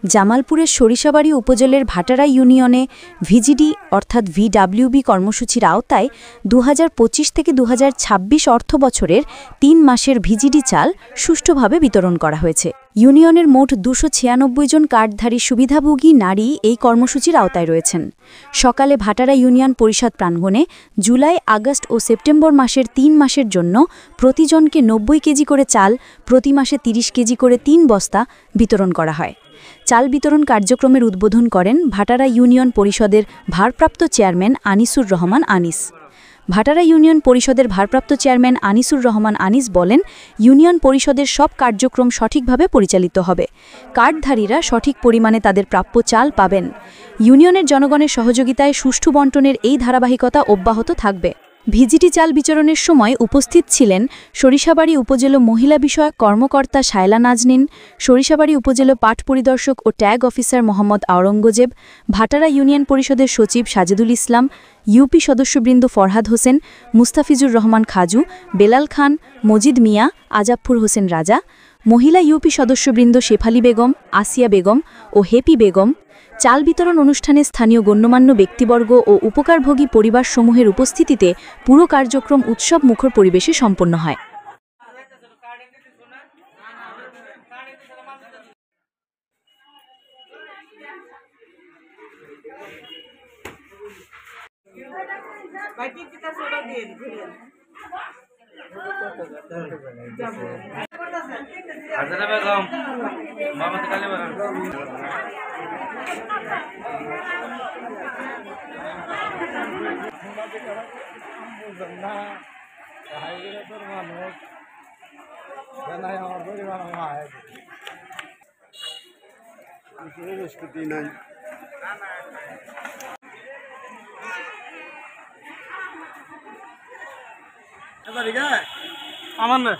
জামালপুরের সরিষাবাড়ি উপজেলার ভাটারা ইউনিয়নে ভিজিডি অর্থাৎ ভিডব্লিউবি কর্মসূচির আওতায় ২০২৫ থেকে ২০২৬ অর্থবছরের ৩ মাসের ভিজিডি চাল সুষ্ঠুভাবে বিতরণ করা হয়েছে। ইউনিয়নের মোট ২৯৬ জন কার্ডধারী সুবিধাভোগী নারী এই কর্মসূচির আওতায় রয়েছেন। সকালে ভাটারা ইউনিয়ন পরিষদ প্রাঙ্গণে জুলাই, আগস্ট ও সেপ্টেম্বর মাসের ৩ মাসের জন্য প্রতিজনকে ৯০ কেজি করে চাল, প্রতি মাসে ৩০ কেজি করে ৩ বস্তা বিতরণ করা হয়। চাল বিতরণ কার্যক্রমের উদ্বোধন করেন ভাটারা ইউনিয়ন পরিষদের ভারপ্রাপ্ত চেয়ারম্যান আনিসুর রহমান আনিস। ভাটারা ইউনিয়ন পরিষদের ভারপ্রাপ্ত চেয়ারম্যান আনিসুর রহমান আনিস বলেন, ইউনিয়ন পরিষদের সব কার্যক্রম সঠিকভাবে পরিচালিত হবে। কার্ডধারীরা সঠিক পরিমাণে তাদের প্রাপ্য চাল পাবেন। ইউনিয়নের জনগণের সহযোগিতায় সুষ্ঠু বণ্টনের এই ধারাবাহিকতা অব্যাহত থাকবে। ভিজিটি চাল বিতরণের সময় উপস্থিত ছিলেন সরিষাবাড়ি উপজেলা মহিলা বিষয়ক কর্মকর্তা শায়লা নাজনীন, সরিষাবাড়ি উপজেলা পাট পরিদর্শক ও tag officer Mohammad Aurangzeb, Bhatara union পরিষদের সচিব সাজেদুল ইসলাম, ইউপি সদস্যবৃন্দ ফরহাদ হোসেন, মুস্তাফিজুর রহমান খাজু, বেলাল খান, মজিদ মিয়া, আজাফর হোসেন রাজা, মহিলা ইউপি সদস্যবৃন্দ শেফালি বেগম, আসিয়া বেগম ও হেপি বেগম। চাল বিতরণ অনুষ্ঠানে স্থানীয় গণ্যমান্য ব্যক্তিবর্গ ও উপকারভোগী পরিবারসমূহের উপস্থিতিতে পুরো কার্যক্রম উৎসব মুখর পরিবেশে সম্পন্ন হয়। আমার না